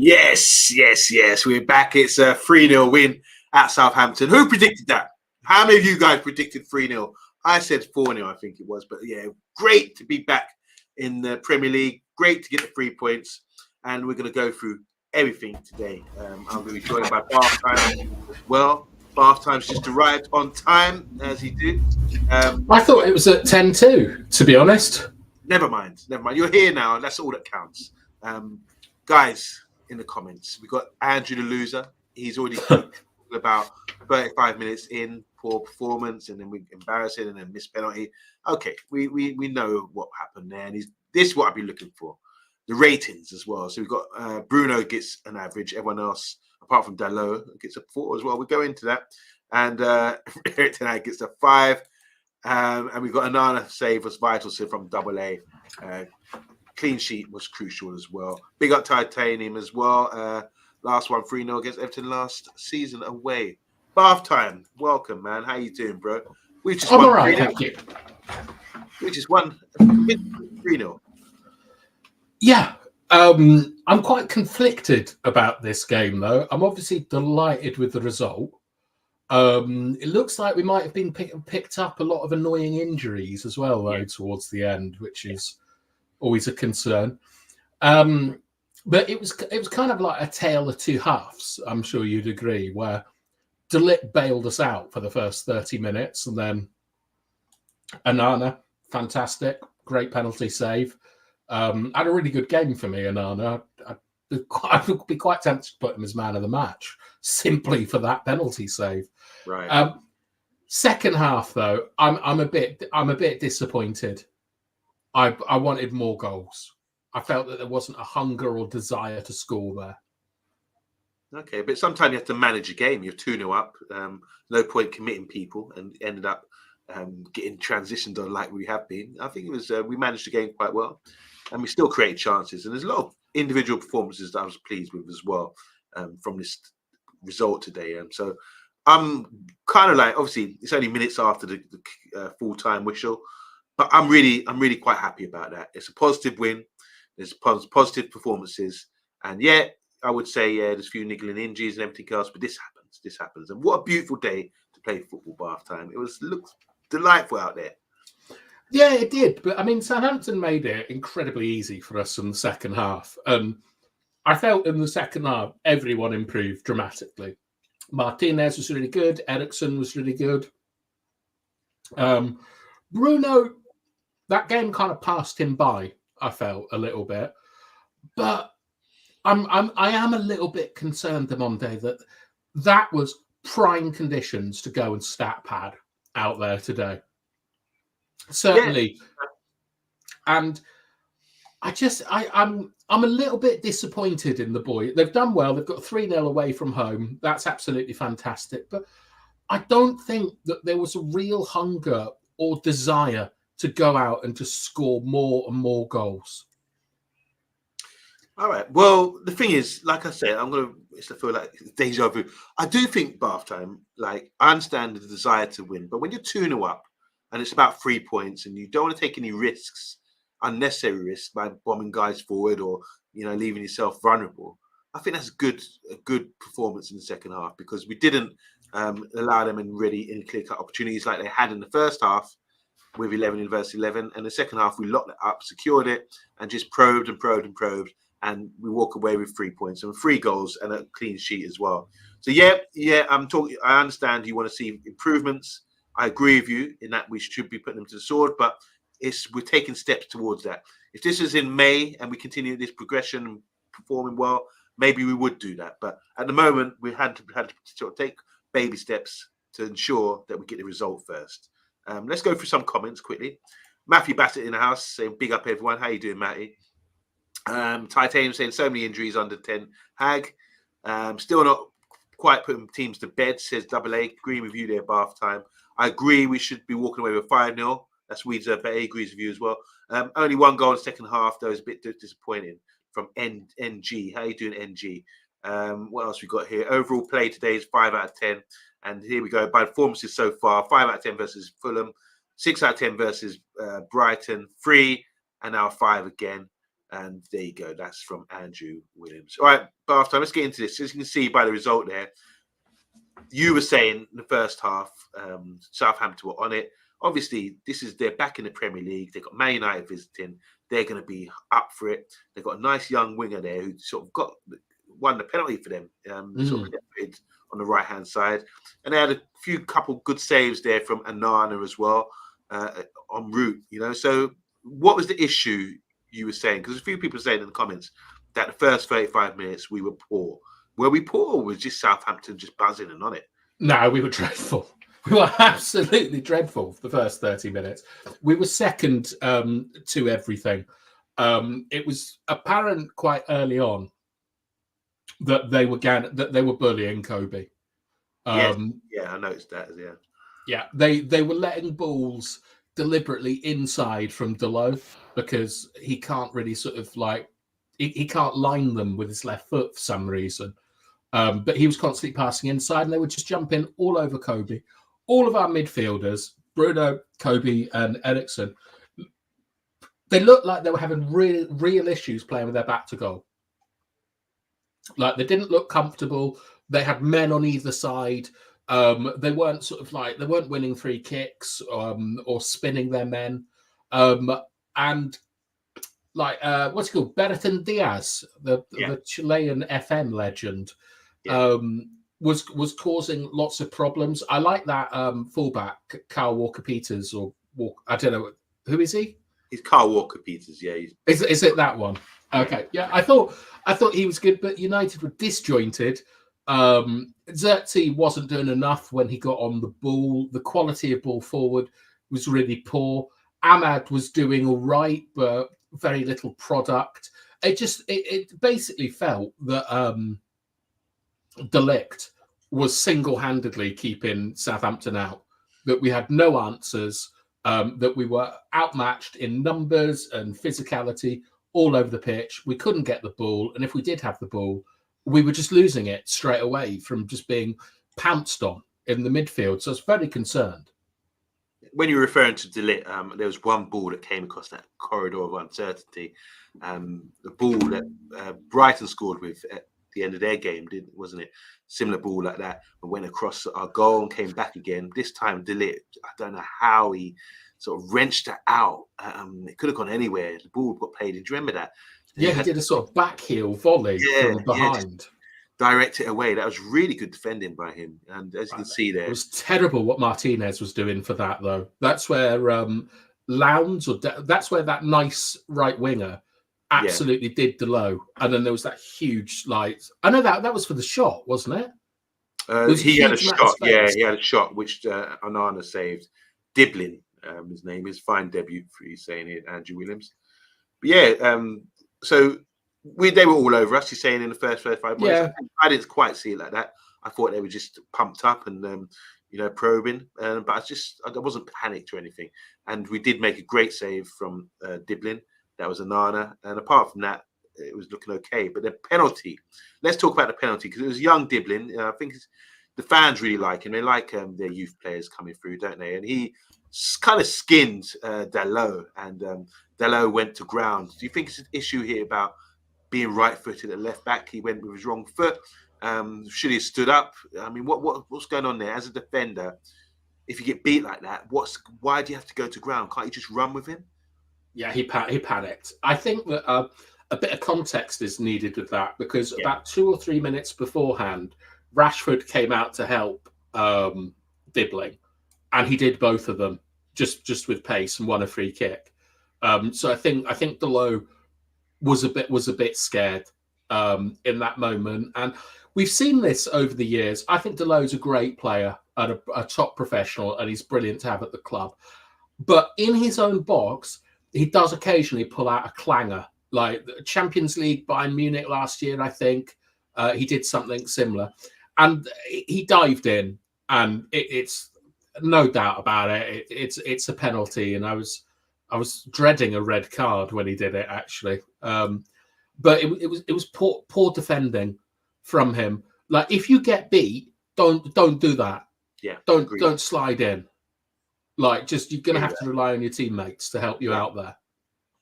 Yes. We're back. It's a 3-0 win at Southampton. Who predicted that? How many of you guys predicted 3-0? I said 4-0, I think it was. But yeah, great to be back in the Premier League. Great to get the 3 points. And we're going to go through everything today. I'm going to be joined by Bath Time as well. Bath Time's just arrived on time, as he did. I thought it was at 10-2, to be honest. Never mind. You're here now. That's all that counts. Guys, in the comments, we've got Andrew the loser. He's already about 35 minutes in, poor performance, and then we embarrass him and then miss penalty. Okay, we know what happened there, and this is what I've been looking for. The ratings as well. So we've got Bruno gets an average, everyone else, apart from Dalot, gets a 4 as well. We'll go into that. And Eric tonight gets a 5. And we've got Anana save was vital, so from AA. Clean sheet was crucial as well. Big up Titanium as well. Last one, 3-0 against Everton last season away. Bath Time, welcome, man. How you doing, bro? We've just won. All right, thank you. We just won 3-0. Yeah, I'm quite conflicted about this game, though. I'm obviously delighted with the result. It looks like we might have been picked up a lot of annoying injuries as well, though, towards the end, which is always a concern. But it was kind of like a tale of two halves, I'm sure you'd agree, where De Ligt bailed us out for the first 30 minutes, and then Anana, fantastic, great penalty save. Had a really good game for me, Anana. I would be quite tempted to put him as man of the match simply for that penalty save. Right. Second half, though, I'm a bit disappointed. I wanted more goals. I felt that there wasn't a hunger or desire to score there. Okay, but sometimes you have to manage a game. You're 2-0 up. No point committing people, and ended up getting transitioned on like we have been. I think it was we managed the game quite well, and we still created chances. And there's a lot of individual performances that I was pleased with as well from this result today. So I'm kind of like, obviously, it's only minutes after the full-time whistle, but I'm really quite happy about that. It's a positive win. There's positive performances, and I would say there's a few niggling injuries and everything else, but this happens. And what a beautiful day to play football, Bath Time. Looked delightful out there. Yeah, it did. But I mean, Southampton made it incredibly easy for us in the second half. I felt in the second half, everyone improved dramatically. Martinez was really good. Eriksen was really good. Bruno, that game kind of passed him by, I felt a little bit. But I am a little bit concerned, Demonte, that was prime conditions to go and stat pad out there today. Certainly. Yeah. And I'm a little bit disappointed in the boy. They've done well. They've got 3-0 away from home. That's absolutely fantastic. But I don't think that there was a real hunger or desire to go out and just score more and more goals. All right. Well, the thing is, like I said, it's to feel like deja vu. I do think Bath Time, like, I understand the desire to win, but when you're 2-0 up and it's about 3 points and you don't want to take any risks, unnecessary risks by bombing guys forward or, leaving yourself vulnerable, I think that's a good performance in the second half, because we didn't allow them in clear-cut opportunities like they had in the first half with 11 versus 11. And the second half, we locked it up, secured it, and just probed. And we walk away with 3 points and 3 goals and a clean sheet as well. So I understand you want to see improvements. I agree with you in that we should be putting them to the sword, but we're taking steps towards that. If this is in May and we continue this progression and performing well, maybe we would do that. But at the moment, we had to sort of take baby steps to ensure that we get the result first. Let's go through some comments quickly. Matthew Bassett in the house saying, big up everyone. How you doing, Matty? Titanium saying so many injuries under 10. Hag, still not quite putting teams to bed, says AA. Agree with you there, Bath Time. I agree we should be walking away with 5-0. That's Weeds, but he agrees with you as well. Only 1 goal in the second half, though, is a bit disappointing from NG. How you doing, NG? What else we got here? Overall play today is 5 out of 10. And here we go. By performances so far, 5 out of 10 versus Fulham, 6 out of 10 versus Brighton, 3, and now 5 again. And there you go. That's from Andrew Williams. All right, Bath time. Let's get into this. As you can see by the result there, you were saying in the first half, Southampton were on it. Obviously, they're back in the Premier League. They've got Man United visiting. They're going to be up for it. They've got a nice young winger there who sort of won the penalty for them, sort of on the right hand side. And they had a couple good saves there from Anana as well en route. So what was the issue you were saying? Because a few people saying in the comments that the first 35 minutes we were poor. Were we poor, or was just Southampton just buzzing and on it? No, we were dreadful. We were absolutely dreadful for the first 30 minutes. We were second to everything. It was apparent quite early on that they were bullying Kobe. Yeah, I noticed that. Yeah, they were letting balls deliberately inside from Dalot because he can't really sort of he can't line them with his left foot for some reason. But he was constantly passing inside, and they would just jump in all over Kobe. All of our midfielders, Bruno, Kobe, and Eriksen, they looked like they were having real issues playing with their back to goal. Like, they didn't look comfortable. They had men on either side. They weren't they weren't winning free kicks or spinning their men. And what's it called? Bertrand Diaz, the Chilean FM legend, was causing lots of problems. I like that fullback, Kyle Walker-Peters, I don't know, who is he? He's Kyle Walker-Peters, yeah. Is it that one? Okay, yeah. I thought he was good, but United were disjointed. Xerxes wasn't doing enough when he got on the ball. The quality of ball forward was really poor. Ahmad was doing all right, but very little product. It basically felt that De Ligt was single-handedly keeping Southampton out, that we had no answers, that we were outmatched in numbers and physicality all over the pitch. We couldn't get the ball, and if we did have the ball, we were just losing it straight away from just being pounced on in the midfield. So I was very concerned. When you're referring to De Ligt, there was one ball that came across that corridor of uncertainty. The ball that Brighton scored with at the end of their game, wasn't it? Similar ball like that, and went across our goal and came back again. This time, De Ligt, I don't know how he sort of wrenched it out. It could have gone anywhere. The ball got played in. Do you remember that? Yeah, he did a sort of back heel volley from behind. Direct it away. That was really good defending by him. And as you can see there, it was terrible what Martinez was doing for that, though. That's where Lowndes, that's where that nice right winger absolutely did the low. And then there was that huge, I know that was for the shot, wasn't it? He had a shot. Yeah, he had a shot which Anana saved. Diblin, his name is. Fine debut for you saying it, Andrew Williams. But yeah, so they were all over us. He's saying in the first 35 minutes. Yeah. I didn't quite see it like that. I thought they were just pumped up and probing. But I wasn't panicked or anything. And we did make a great save from Diblin. That was Anana. And apart from that, it was looking okay. But the penalty. Let's talk about the penalty because it was young Diblin. I think the fans really like him. They like their youth players coming through, don't they? And he kind of skinned Dalot, and Dalot went to ground. Do you think it's an issue here about being right-footed at left back? He went with his wrong foot. Should he have stood up? I mean, what's going on there? As a defender, if you get beat like that, why do you have to go to ground? Can't you just run with him? Yeah, he panicked. I think that a bit of context is needed with that because about 2 or 3 minutes beforehand, Rashford came out to help Dibbling, and he did both of them just with pace and won a free kick. So I think Dalot was a bit scared in that moment, and we've seen this over the years. I think Dalot's a great player and a top professional, and he's brilliant to have at the club. But in his own box, he does occasionally pull out a clanger, like the Champions League Bayern Munich last year. I think he did something similar, and he dived in, and it's no doubt about it. It's a penalty, and I was dreading a red card when he did it, actually. But it was poor defending from him. Like, if you get beat, don't do that. Yeah, don't slide in. Like, just you're gonna have to rely on your teammates to help you out there.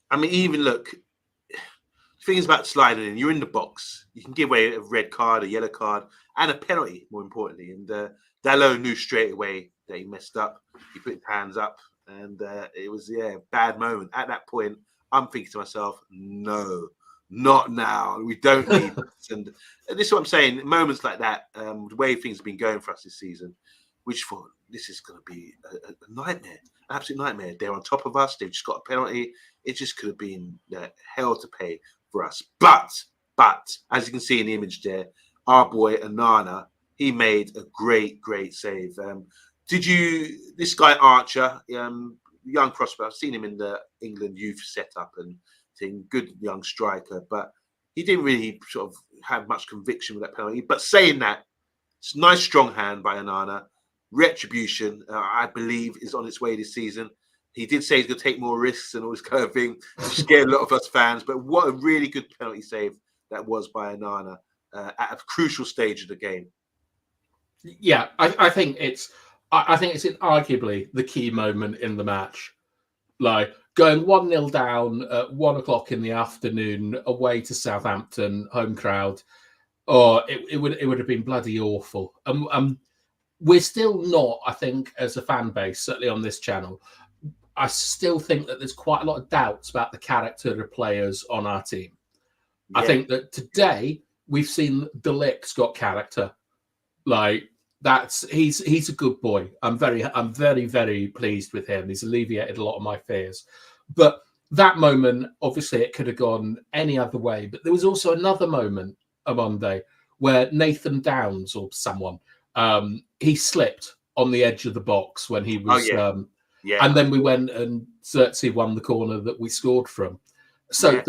I mean, even look, thing is about sliding in. You're in the box. You can give away a red card, a yellow card, and a penalty, more importantly. And Dalot knew straight away that he messed up. He put his hands up, and it was a bad moment. At that point, I'm thinking to myself, no, not now. We don't need this. And this is what I'm saying. Moments like that, the way things have been going for us this season, we just thought this is going to be a nightmare, an absolute nightmare. They're on top of us. They've just got a penalty. It just could have been hell to pay for us. But as you can see in the image there, our boy Onana, he made a great save. This guy Archer, young prospect, I've seen him in the England youth setup and thing, good young striker, but he didn't really sort of have much conviction with that penalty. But saying that, it's a nice strong hand by Onana. Retribution, I believe, is on its way this season. He did say he's going to take more risks and all this kind of thing, which scared a lot of us fans. But what a really good penalty save that was by Onana at a crucial stage of the game. Yeah, I think it's arguably the key moment in the match. Like going 1-0 down at 1 o'clock in the afternoon away to Southampton, home crowd. Oh, it would have been bloody awful. We're still not, I think, as a fan base, certainly on this channel, I still think that there's quite a lot of doubts about the character of players on our team. Yeah. I think that today we've seen De Ligt's got character. Like he's a good boy. I'm very pleased with him. He's alleviated a lot of my fears. But that moment, obviously, it could have gone any other way. But there was also another moment on Monday where Nathan Downs or someone he slipped on the edge of the box when he was. Oh, yeah. And then we went and Xerxes won the corner that we scored from. So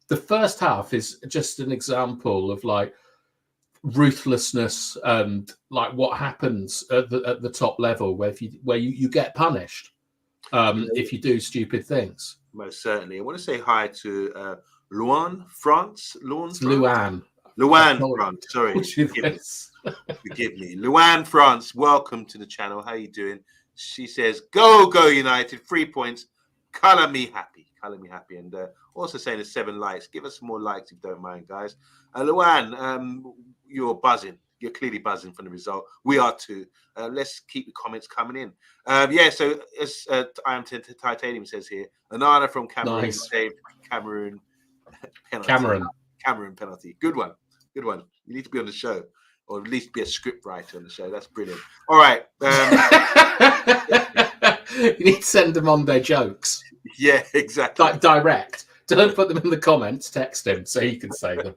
the first half is just an example of like ruthlessness and like what happens at the top level where you get punished if you do stupid things. Most certainly. I want to say hi to Luan, France. Luan, France. Sorry. Forgive me. Luan, France. Welcome to the channel. How you doing? She says, go United, 3 points. Colour me happy. And also saying there's 7 likes. Give us some more likes if you don't mind, guys. Luan, you're buzzing. You're clearly buzzing from the result. We are too. Let's keep the comments coming in. So as I am Titanium says here, Onana from Cameroon saved Cameroon penalty. Cameroon penalty. Good one. You need to be on the show, or at least be a script writer on the show. That's brilliant. All right. You need to send them on their jokes. Yeah, exactly. Like direct. Don't put them in the comments. Text him so he can say them.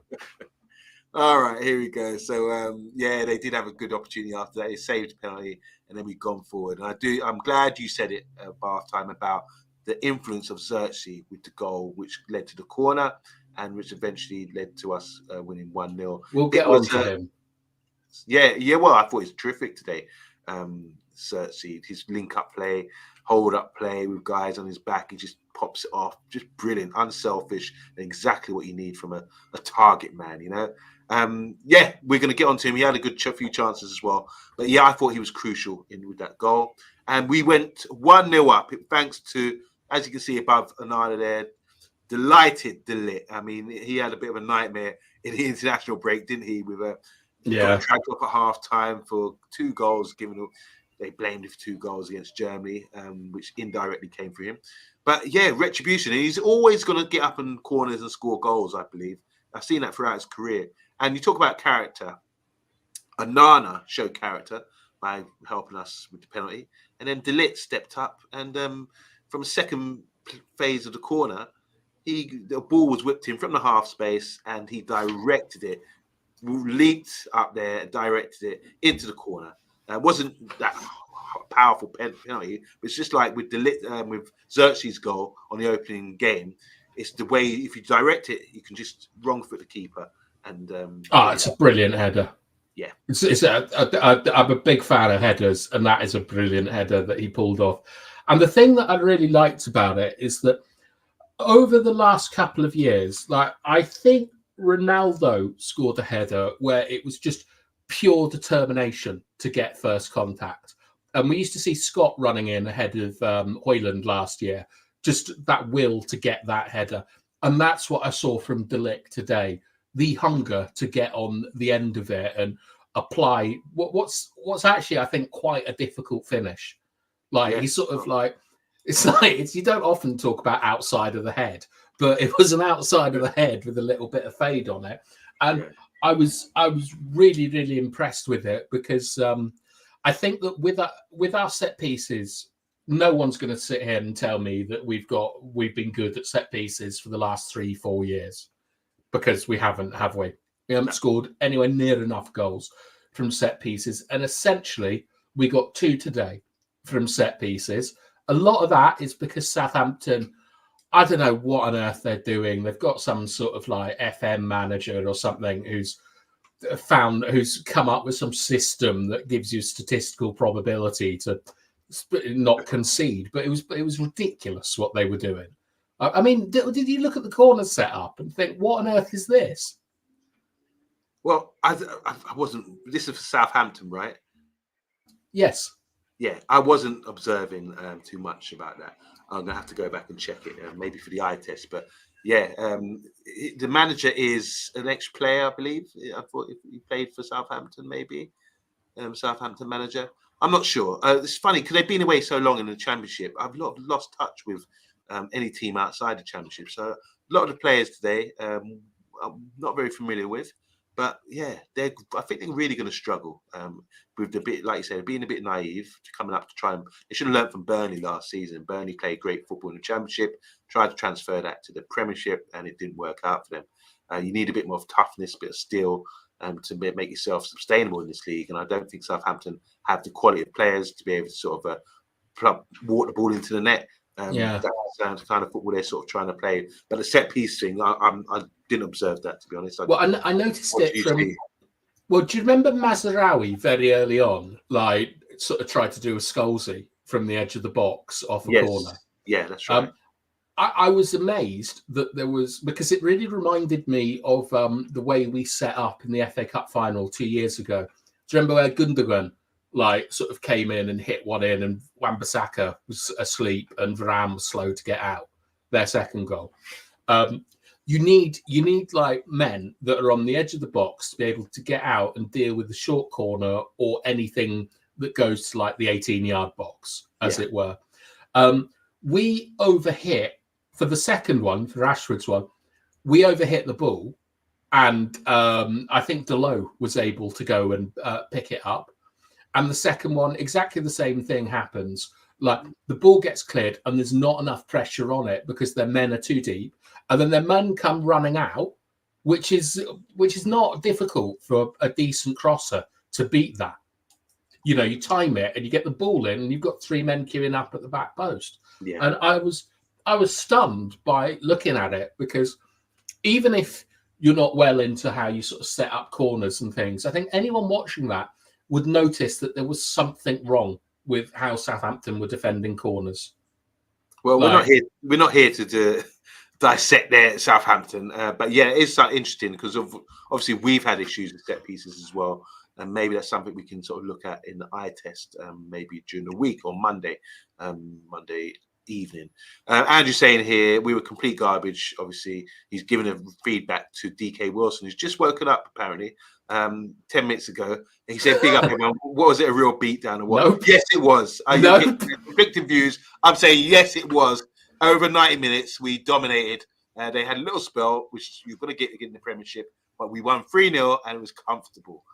All right, here we go. So, they did have a good opportunity after that. They saved a penalty, and then we've gone forward. And I'm glad you said it at bath time about the influence of Xerxes with the goal, which led to the corner and which eventually led to us winning 1-0. We'll get on to him. Yeah. Well, I thought it was terrific today. Xerxes, his link-up play, hold-up play with guys on his back, he just pops it off. Just brilliant, unselfish, and exactly what you need from a target man, you know? We're going to get on to him. He had a good few chances as well. But, I thought he was crucial with that goal. And we went 1-0 up, thanks to, as you can see above Onana there, delighted De Ligt. I mean, he had a bit of a nightmare in the international break, didn't he? With got dragged up at half-time for 2 goals given. They blamed him for 2 goals against Germany, which indirectly came for him. But, retribution. He's always going to get up in corners and score goals, I believe. I've seen that throughout his career. And you talk about character. Onana showed character by helping us with the penalty. And then De Ligt stepped up. And from a second phase of the corner, the ball was whipped in from the half space and he directed it, leaped up there and directed it into the corner. It wasn't that powerful penalty. It's just like with with Xerxes' goal on the opening game. It's the way, if you direct it, you can just wrong foot the keeper. And it's a brilliant header. Yeah, I'm a big fan of headers, and that is a brilliant header that he pulled off. And the thing that I really liked about it is that over the last couple of years, like I think Ronaldo scored a header where it was just pure determination to get first contact. And we used to see Scott running in ahead of Højlund last year, just that will to get that header. And that's what I saw from De Ligt today. The hunger to get on the end of it and apply what's actually, I think, quite a difficult finish. Like, he's sort of like, it's you don't often talk about outside of the head, but it was an outside of the head with a little bit of fade on it. And I was really, really impressed with it, because I think that with our set pieces, no one's going to sit here and tell me that we've been good at set pieces for the last 3-4 years, because we haven't, have we? We haven't scored anywhere near enough goals from set pieces, and essentially we got 2 today from set pieces. A lot of that is because Southampton, I don't know what on earth they're doing. They've got some sort of like FM manager or something who's come up with some system that gives you statistical probability to not concede. But it was ridiculous what they were doing. I mean, did you look at the corner setup and think, what on earth is this? Well, I wasn't. This is for Southampton, right? Yes. Yeah, I wasn't observing too much about that. I'm gonna have to go back and check it, maybe for the eye test. But yeah, the manager is an ex-player, I believe. I thought he played for Southampton, maybe. Southampton manager. I'm not sure. It's funny because they've been away so long in the Championship. I've lost touch with any team outside the Championship. So a lot of the players today, I'm not very familiar with. But yeah, I think they're really going to struggle with the bit, like you said, being a bit naive, coming up to try and. They should have learned from Burnley last season. Burnley played great football in the Championship, tried to transfer that to the Premiership, and it didn't work out for them. You need a bit more of toughness, a bit of steel, to make yourself sustainable in this league. And I don't think Southampton have the quality of players to be able to sort of walk the ball into the net. That's the kind of football they're sort of trying to play. But the set piece thing, I didn't observe that, to be honest. I noticed it from. Well, do you remember Mazraoui very early on, like sort of tried to do a Scholesy from the edge of the box off a corner? Yeah, that's right. I was amazed that there was, because it really reminded me of the way we set up in the FA Cup final 2 years ago. Do you remember where Gundogan like sort of came in and hit one in, and Wan-Bissaka was asleep and Varane was slow to get out, their second goal? You need like men that are on the edge of the box to be able to get out and deal with the short corner or anything that goes to like the 18-yard box, as it were. We overhit for the second one, for Rashford's one. We overhit the ball, and I think Delo was able to go and pick it up. And the second one, exactly the same thing happens. Like the ball gets cleared and there's not enough pressure on it because their men are too deep. And then their men come running out, which is not difficult for a decent crosser to beat that. You know, you time it and you get the ball in and you've got 3 men queuing up at the back post. Yeah. And I was stunned by looking at it, because even if you're not well into how you sort of set up corners and things, I think anyone watching that would notice that there was something wrong with how Southampton were defending corners. Well, we're not here to dissect their Southampton, but yeah, it is interesting because obviously we've had issues with set pieces as well, and maybe that's something we can sort of look at in the eye test, maybe during the week or Monday evening. Andrew's saying here we were complete garbage. Obviously, he's given a feedback to DK Wilson, who's just woken up apparently 10 minutes ago. He said, "Big up, everyone. What was it? A real beatdown or what?" Nope. Yes, it was. Conflicting views. I'm saying yes, it was. Over 90 minutes, we dominated. They had a little spell, which you've got to get in the Premiership, but we won 3-0 and it was comfortable.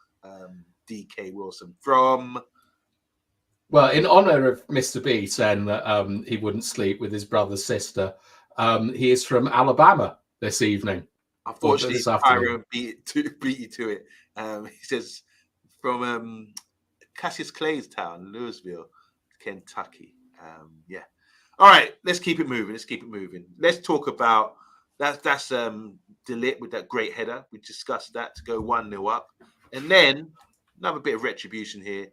DK Wilson from. Well, in honour of Mr. B saying that he wouldn't sleep with his brother's sister, he is from Alabama this evening. Unfortunately, Pyro beat you to it. He says from Cassius Clay's town, Louisville, Kentucky. Yeah. All right, let's keep it moving. Let's talk about that's De Ligt with that great header. We discussed that to go 1-0 up. And then another bit of retribution here.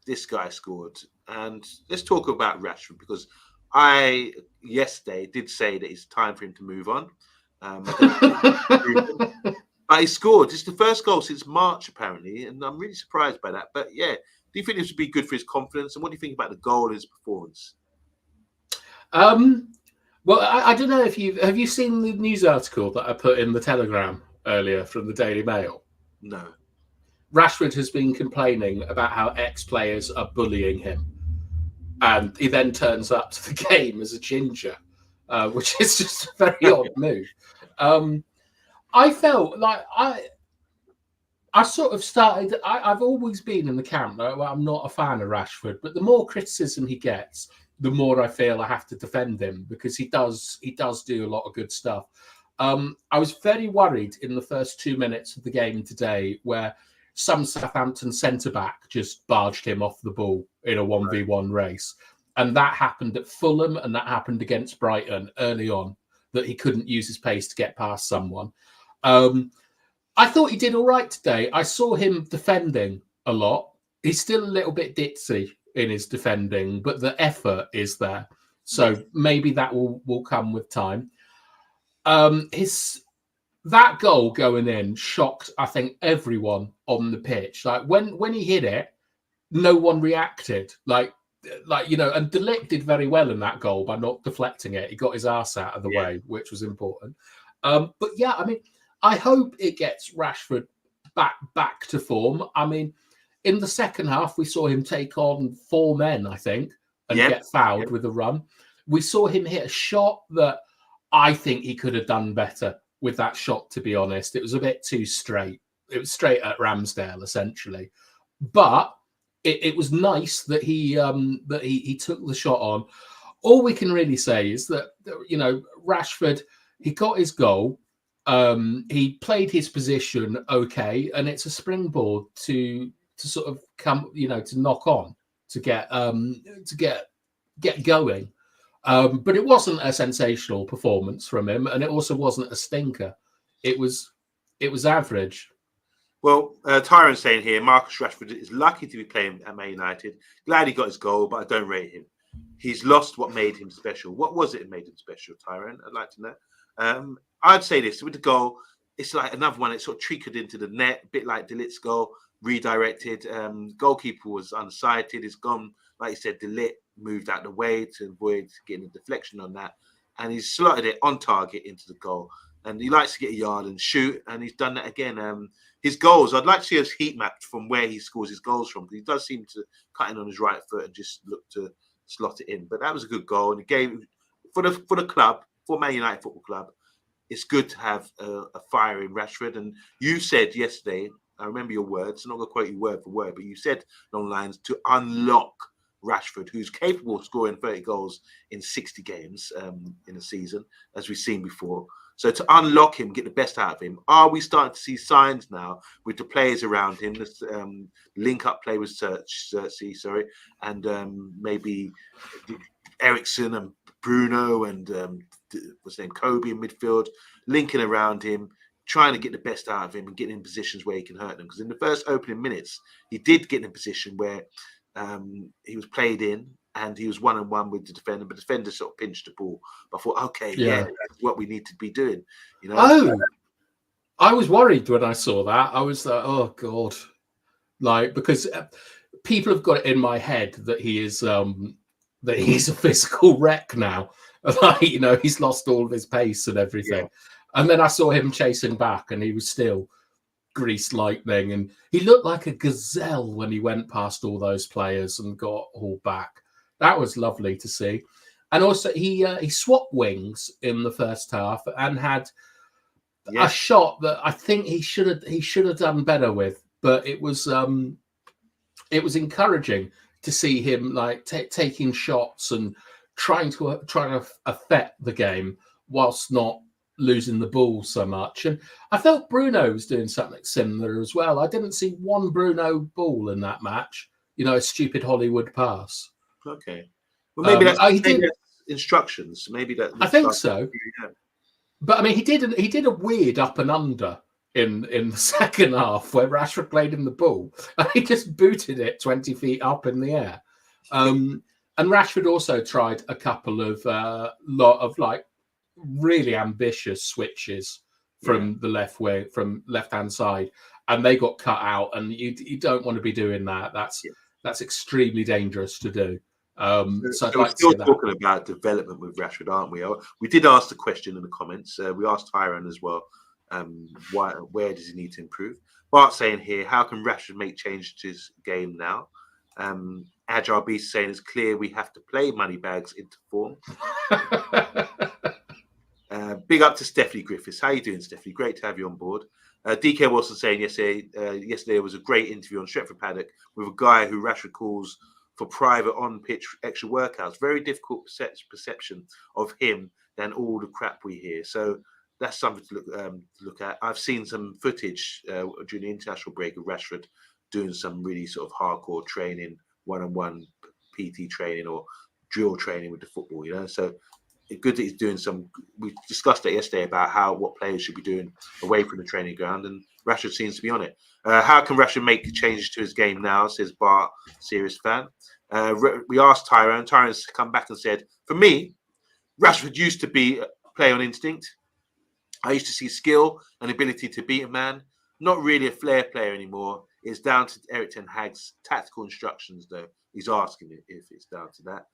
This guy scored. And let's talk about Rashford, because I yesterday did say that it's time for him to move on. But he scored. It's the first goal since March, apparently, and I'm really surprised by that. But yeah, do you think this would be good for his confidence? And what do you think about the goal and his performance? Well, I don't know if have you seen the news article that I put in the Telegram earlier from the Daily Mail? No. Rashford has been complaining about how ex-players are bullying him, and he then turns up to the game as a ginger, which is just a very odd move. I felt like I sort of started. I've always been in the camp. Well, I'm not a fan of Rashford, but the more criticism he gets, the more I feel I have to defend him, because he does do a lot of good stuff. I was very worried in the first 2 minutes of the game today, where some Southampton centre-back just barged him off the ball in a 1v1 race. And that happened at Fulham, and that happened against Brighton early on, that he couldn't use his pace to get past someone. I thought he did all right today. I saw him defending a lot. He's still a little bit ditzy in his defending, but the effort is there. So maybe that will come with time. That goal going in shocked, I think, everyone on the pitch. Like when he hit it, no one reacted. Like and De Ligt did very well in that goal by not deflecting it. He got his arse out of the way, which was important. But yeah, I mean, I hope it gets Rashford back to form. I mean, in the second half, we saw him take on 4 men, I think, and get fouled with a run. We saw him hit a shot that I think he could have done better with that shot, to be honest. It was a bit too straight. It was straight at Ramsdale, essentially. But it was nice that he took the shot on. All we can really say is that, Rashford, he got his goal. He played his position okay, and it's a springboard to sort of come, to knock on, to get going. But it wasn't a sensational performance from him, and it also wasn't a stinker. It was average. Well, Tyron's saying here, Marcus Rashford is lucky to be playing at Man United. Glad he got his goal, but I don't rate him. He's lost what made him special. What was it that made him special, Tyron? I'd like to know. I'd say this, with the goal, it's like another one that sort of trickled into the net, a bit like De Ligt's goal, redirected. Goalkeeper was unsighted. It's gone, like you said, De Ligt moved out the way to avoid getting a deflection on that. And he's slotted it on target into the goal. And he likes to get a yard and shoot, and he's done that again. His goals, I'd like to see us heat mapped from where he scores his goals from, because he does seem to cut in on his right foot and just look to slot it in. But that was a good goal, and it gave for the club, for Man United Football Club, it's good to have a fire in Rashford. And you said yesterday, I remember your words, I'm not going to quote you word for word, but you said along lines to unlock Rashford, who's capable of scoring 30 goals in 60 games in a season, as we've seen before. So to unlock him, get the best out of him, are we starting to see signs now with the players around him, this link-up play with Xerxes, and maybe Ericsson and Bruno and what's his name, Kobe in midfield, linking around him, trying to get the best out of him and getting in positions where he can hurt them? Because in the first opening minutes, he did get in a position where he was played in and he was one-on-one with the defender, but the defender sort of pinched the ball. But I thought, okay, that's what we need to be doing. I was worried when I saw that. I was like, oh God, because people have got it in my head that he's a physical wreck now. He's lost all of his pace and everything. Yeah. And then I saw him chasing back, and he was still greased lightning, and he looked like a gazelle when he went past all those players and got all back. That was lovely to see. And also he swapped wings in the first half and had a shot that I think he should have done better with, but it was encouraging to see him taking shots and trying to affect the game whilst not losing the ball so much. And I felt Bruno was doing something similar as well. I didn't see one Bruno ball in that match. A stupid Hollywood pass. Okay. Well, maybe that's instructions. Maybe that. I think so. Yeah. But I mean, he did a weird up and under in the second half where Rashford played him the ball, and he just booted it 20 feet up in the air. And Rashford also tried a couple of really ambitious switches from the left way, from left-hand side, and they got cut out. And you don't want to be doing that. That's extremely dangerous to do. So I'd we're like to still see that. talking about development with Rashford, aren't we? We did ask the question in the comments. We asked Tyrone as well. Where does he need to improve? Bart saying here, how can Rashford make change to his game now? Agile Beast saying it's clear we have to play Moneybags into form. Big up to Stephanie Griffiths. How you doing, Stephanie? Great to have you on board. DK Wilson saying yesterday was a great interview on Stretford Paddock with a guy who Rashford calls for private on-pitch extra workouts. Very difficult perception of him than all the crap we hear. So that's something to look at. I've seen some footage during the international break of Rashford doing some really sort of hardcore training, one-on-one PT training or drill training with the football, So it's good that he's doing some. We discussed it yesterday about what players should be doing away from the training ground, and Rashford seems to be on it. How can Rashford make changes to his game now? Says Bart, serious fan. We asked Tyrone. Tyrone's come back and said, for me, Rashford used to be play on instinct. I used to see skill and ability to beat a man. Not really a flair player anymore. It's down to Erik ten Hag's tactical instructions, though. He's asking if it's down to that.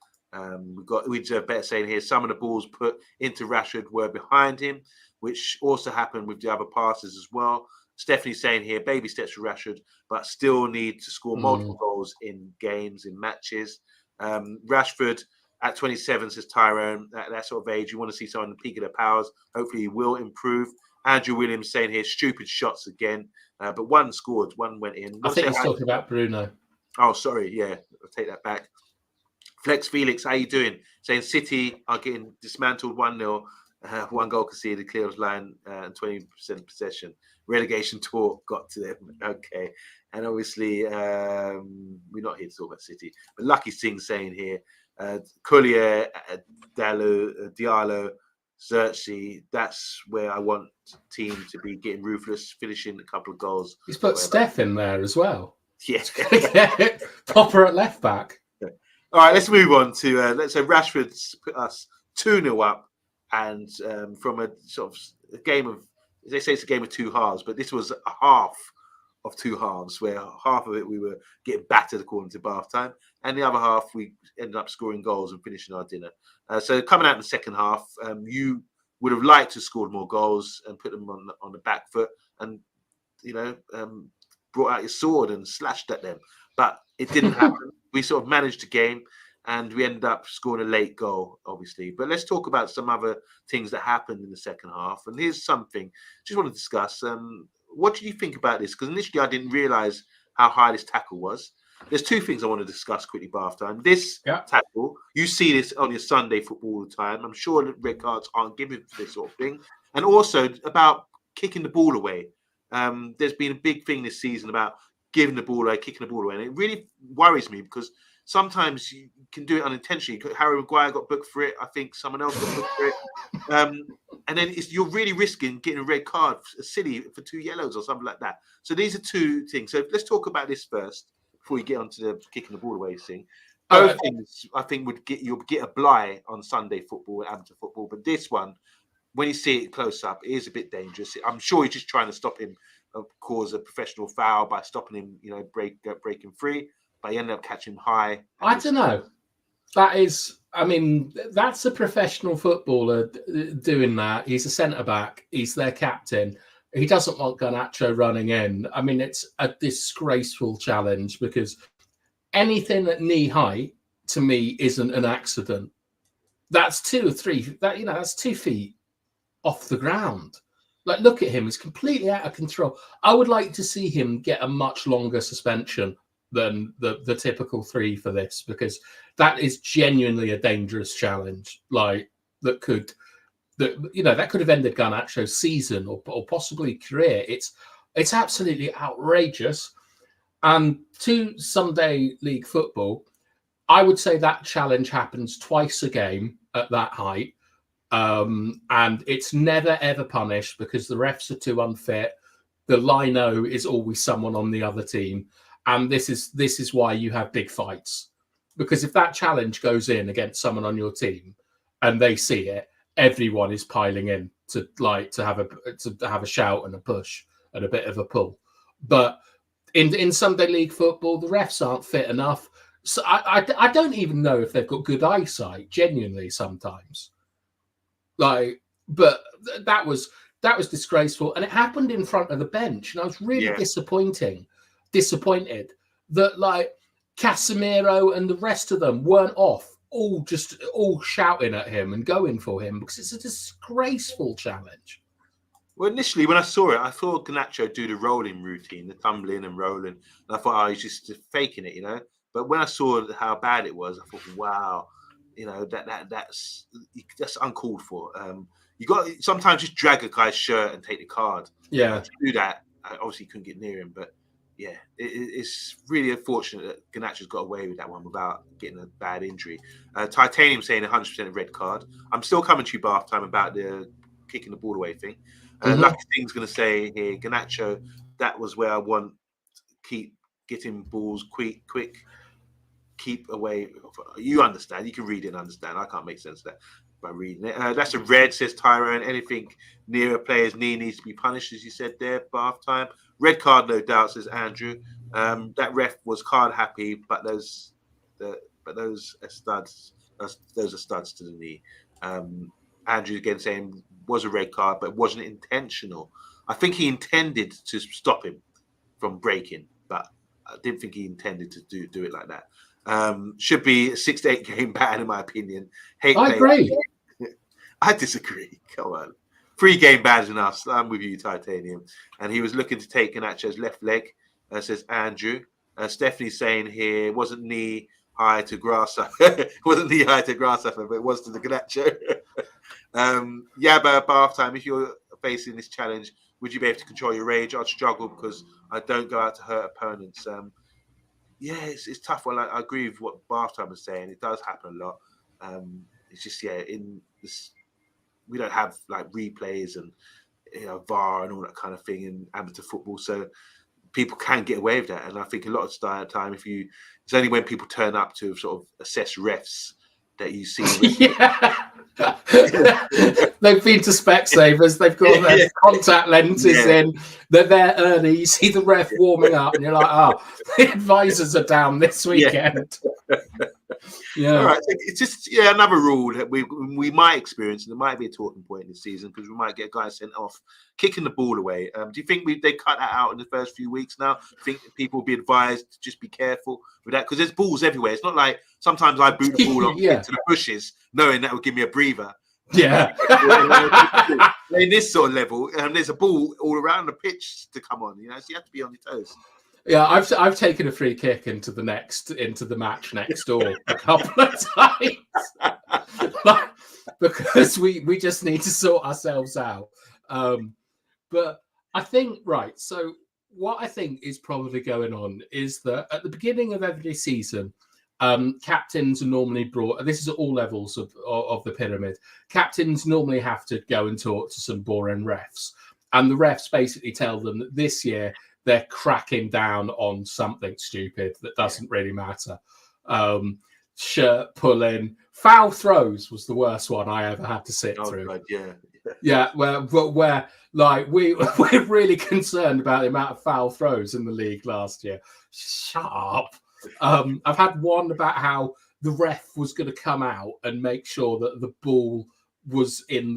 We deserve better saying here. Some of the balls put into Rashford were behind him, which also happened with the other passes as well. Stephanie saying here, baby steps for Rashford, but still need to score multiple goals in games, in matches. Rashford at 27, says Tyrone, that sort of age, you want to see someone in the peak of their powers. Hopefully he will improve. Andrew Williams saying here, stupid shots again, but one scored, one went in. I think he's talking about Bruno. Oh, sorry, yeah, I'll take that back. Flex Felix, how you doing? Saying City are getting dismantled 1-0, one goal conceded, clear of line, and 20% possession. Relegation talk got to them. Okay. And obviously, we're not here to talk about City. But Lucky Singh saying here, Collier, Diallo, Xerxes, that's where I want team to be getting ruthless, finishing a couple of goals. He's put Steph in there as well. Yes. Popper at left back. All right, let's move on to let's say Rashford's put us 2-0 up, and from a sort of a game of, they say it's a game of two halves, but this was a half of two halves where half of it we were getting battered according to bath time, and the other half we ended up scoring goals and finishing our dinner. So coming out in the second half, you would have liked to score more goals and put them on the back foot, and brought out your sword and slashed at them, but it didn't happen. We sort of managed the game, and we ended up scoring a late goal, obviously. But let's talk about some other things that happened in the second half. And here's something I just want to discuss. What do you think about this? Because initially I didn't realise how high this tackle was. There's two things I want to discuss quickly, Bath time. This tackle, you see this on your Sunday football all the time. I'm sure that red cards aren't given for this sort of thing. And also about kicking the ball away. There's been a big thing this season about giving the ball away, kicking the ball away. And it really worries me because sometimes you can do it unintentionally. Harry Maguire got booked for it. I think someone else got booked for it. And then you're really risking getting a red card, a silly, for 2 yellows or something like that. So these are two things. So let's talk about this first before we get onto the kicking the ball away thing. Both things, I think, you'll get a bly on Sunday football, amateur football. But this one, when you see it close up, it is a bit dangerous. I'm sure he's just trying to stop him, cause a professional foul by stopping him, breaking free. But he ended up catching him high. I don't know. That's a professional footballer doing that. He's a centre-back. He's their captain. He doesn't want Garnacho running in. I mean, it's a disgraceful challenge because anything at knee height, to me, isn't an accident. That's 2 or 3. That's 2 feet off the ground. Like, look at him. He's completely out of control. I would like to see him get a much longer suspension than the typical 3 for this, because that is genuinely a dangerous challenge. Like, that could have ended Garnacho's season or possibly career. It's absolutely outrageous. And to Sunday League football, I would say that challenge happens twice a game at that height. And it's never, ever punished because the refs are too unfit. The lino is always someone on the other team. And this is why you have big fights. Because if that challenge goes in against someone on your team and they see it, everyone is piling in to have a shout and a push and a bit of a pull. But in Sunday League football, the refs aren't fit enough. So I don't even know if they've got good eyesight, genuinely, sometimes. Like, but that was disgraceful, and it happened in front of the bench, and I was really Yeah. disappointed that like Casemiro and the rest of them weren't off, all shouting at him and going for him, because it's a disgraceful challenge. Well, initially when I saw it, I thought Garnacho do the rolling routine, the tumbling and rolling, and I thought, oh, he's just faking it, you know. But when I saw how bad it was, I thought, wow, you know, that's uncalled for. You got sometimes just drag a guy's shirt and take the card. Yeah, To do that, I obviously couldn't get near him, but yeah, it's really unfortunate that Garnacho's got away with that one without getting a bad injury. Titanium saying 100% red card. I'm still coming to you, bath time, about the kicking the ball away thing. Lucky Thing's going to say here, Garnacho, that was where I want keep getting balls quick, keep away. You understand. You can read it and understand. I can't make sense of that by reading it. That's a red, says Tyrone. Anything near a player's knee needs to be punished, as you said there, bath time. Red card, no doubt, says Andrew. That ref was card happy, but those are studs. Those are studs to the knee. Andrew again saying was a red card, but wasn't intentional. I think he intended to stop him from breaking, but I didn't think he intended to do it like that. Should be a 6 to 8 game ban, in my opinion. I agree. I disagree. Come on. 3 game bans enough. I'm with you, Titanium. And he was looking to take Garnacho's left leg, says Andrew. Stephanie's saying here, wasn't knee high to Grasshopper. Wasn't knee high to Grasshopper, but it was to the Garnacho. Yabba, bath time. If you're facing this challenge, would you be able to control your rage? I'd struggle because I don't go out to hurt opponents. Yeah, it's tough. Well, I agree with what bath time was saying. It does happen a lot. It's just, yeah, in this, we don't have like replays and VAR and all that kind of thing in amateur football, so people can get away with that. And I think a lot of the time, it's only when people turn up to sort of assess refs that you see. They've been to Specsavers, they've got their contact lenses in, they're there early, you see the ref warming up, and you're like, oh, the advisors are down this weekend. All right, it's just another rule that we might experience, and it might be a talking point this season, because we might get guys sent off kicking the ball away. Do you think they cut that out in the first few weeks now? Do you think people will be advised to just be careful with that? Because there's balls everywhere. It's not like sometimes I boot the ball off into the bushes knowing that will give me a breather. Yeah. In this sort of level, there's a ball all around the pitch to come on, so you have to be on your toes. Yeah, I've taken a free kick into the match next door a couple of times because we just need to sort ourselves out. But I think, right, so what I think is probably going on is that at the beginning of every season, captains are normally brought. This is at all levels of the pyramid. Captains normally have to go and talk to some boring refs, and the refs basically tell them that this year they're cracking down on something stupid that doesn't really matter. Shirt pulling, foul throws was the worst one I ever had to sit through. God, where like we're really concerned about the amount of foul throws in the league last year. Shut up. I've had one about how the ref was going to come out and make sure that the ball was on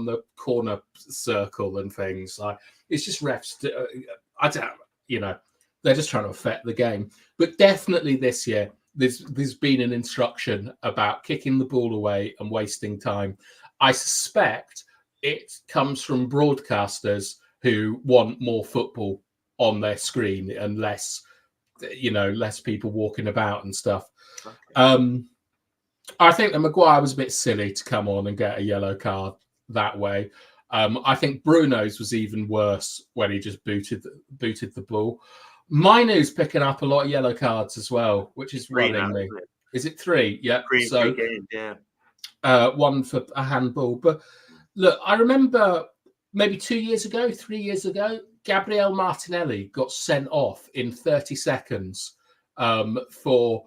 the corner circle and things. Like, it's just refs. I don't, they're just trying to affect the game. But definitely this year, there's been an instruction about kicking the ball away and wasting time. I suspect it comes from broadcasters who want more football on their screen and less people walking about and stuff. Okay. I think that Maguire was a bit silly to come on and get a yellow card that way. I think Bruno's was even worse when he just booted the ball. Mainoo's picking up a lot of yellow cards as well, which is running me. Is it 3? Yeah. Three games, yeah. One for a handball. But look, I remember maybe 3 years ago, Gabriel Martinelli got sent off in 30 seconds for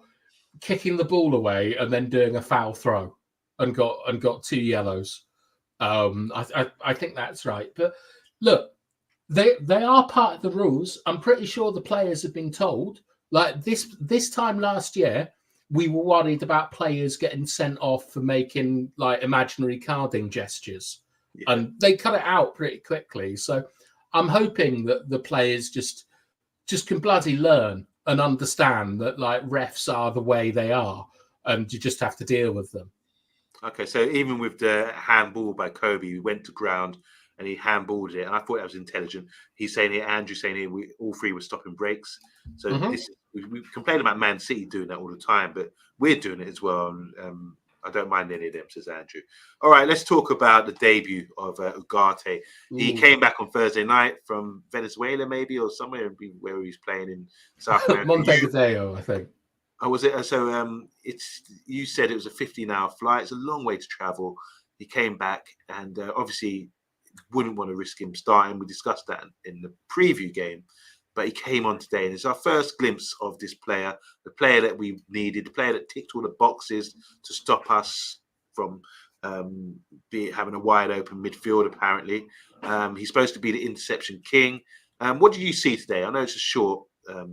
kicking the ball away and then doing a foul throw and got 2 yellows. I think that's right. But look, they are part of the rules. I'm pretty sure the players have been told. Like this time last year, we were worried about players getting sent off for making like imaginary carding gestures, and they cut it out pretty quickly. So I'm hoping that the players just can bloody learn and understand that like refs are the way they are, and you just have to deal with them. Okay, so even with the handball by Kobe, we went to ground and he handballed it, and I thought that was intelligent. He's saying here, Andrew saying here, we all three were stopping breaks. So we complain about Man City doing that all the time, but we're doing it as well. And, I don't mind any of them, says Andrew. All right, let's talk about the debut of Ugarte. He came back on Thursday night from Venezuela, maybe, or somewhere where he's playing in South America. Montevideo, I think. Oh, was it? So it's, you said it was a 15-hour flight. It's a long way to travel. He came back and obviously wouldn't want to risk him starting. We discussed that in the preview game, but he came on today, and it's our first glimpse of this player, the player that we needed, the player that ticked all the boxes to stop us from having a wide open midfield. Apparently, he's supposed to be the interception king. What did you see today? I know it's a short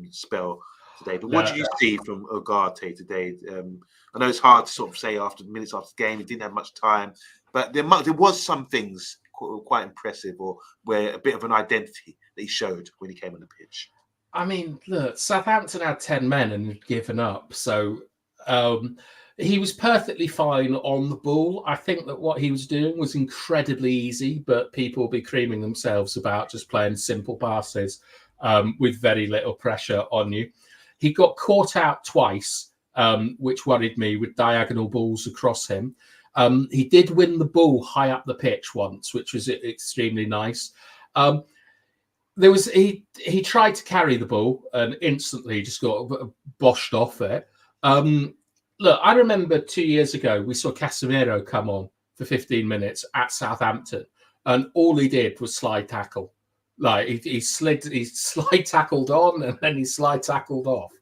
spell today, but what did you see from Ugarte today? I know it's hard to sort of say after minutes after the game, he didn't have much time, but there was some things quite impressive, or where a bit of an identity that he showed when he came on the pitch. I mean, look, Southampton had 10 men and had given up, so he was perfectly fine on the ball. I think that what he was doing was incredibly easy, but people will be creaming themselves about just playing simple passes with very little pressure on you. He got caught out twice, which worried me, with diagonal balls across him. He did win the ball high up the pitch once, which was extremely nice. He tried to carry the ball and instantly just got boshed off it. Look, I remember 2 years ago, we saw Casemiro come on for 15 minutes at Southampton, and all he did was slide tackle. Like he slide tackled on, and then he slide tackled off.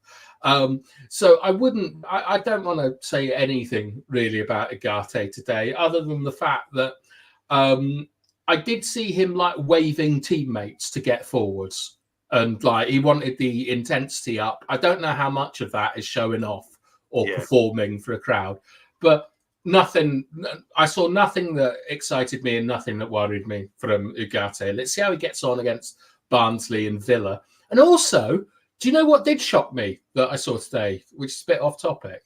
So I don't want to say anything really about Ugarte today, other than the fact that I did see him like waving teammates to get forwards, and like he wanted the intensity up. I don't know how much of that is showing off or performing for a crowd, but I saw nothing that excited me and nothing that worried me from Ugarte. Let's see how he gets on against Barnsley and Villa. And also, do you know what did shock me that I saw today, which is a bit off topic?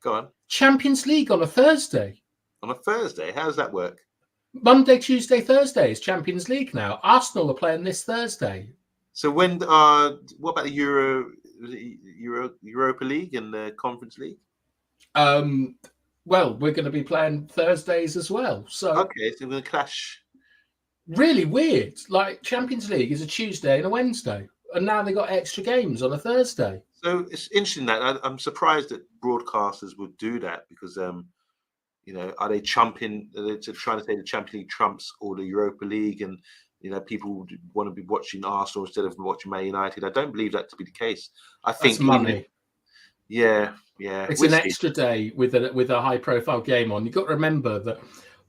Go on. Champions League on a Thursday. On a Thursday? How does that work? Monday, Tuesday, Thursday is Champions League now. Arsenal are playing this Thursday. So when? What about the Europa League and the Conference League? Well, we're going to be playing Thursdays as well. So okay, so we're going to clash. Really weird. Like Champions League is a Tuesday and a Wednesday, and now they got extra games on a Thursday. So it's interesting that I'm surprised that broadcasters would do that, because are they chumping? Are they trying to say the Champions League trumps or the Europa League, and people would want to be watching Arsenal instead of watching Man United? I don't believe that to be the case. I think that's money. Yeah. It's an extra day with a high-profile game on. You've got to remember that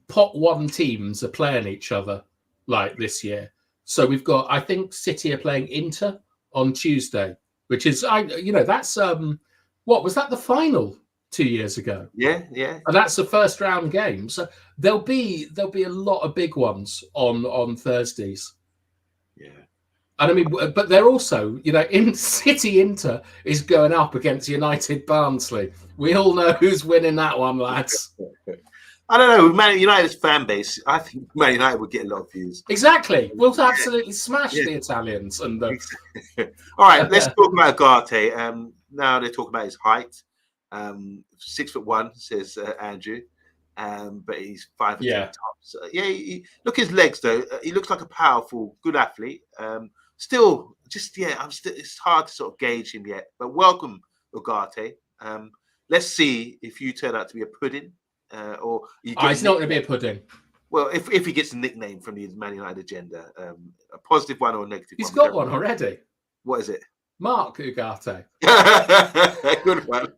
pot one teams are playing each other like this year. So we've got, I think, City are playing Inter on Tuesday, which is, that's what was that, the final 2 years ago? Yeah. And that's the first round game. So there'll be a lot of big ones on Thursdays. Yeah. And I mean, but they're also, in City Inter is going up against United Barnsley. We all know who's winning that one, lads. I don't know. With Man United's fan base, I think Man United would get a lot of views. Exactly. We'll absolutely smash the Italians. And all right, let's talk about Ugarte. Now they talk about his height. 6'1", says Andrew. But he's 5 foot tops. Look his legs though. He looks like a powerful, good athlete. It's hard to sort of gauge him yet. But welcome, Ugarte. Let's see if you turn out to be a pudding, or you get he's not going to be a pudding. Well, if he gets a nickname from the Man United agenda, a positive one or a negative one. He's got one already. What is it? Mark Ugarte. Good one.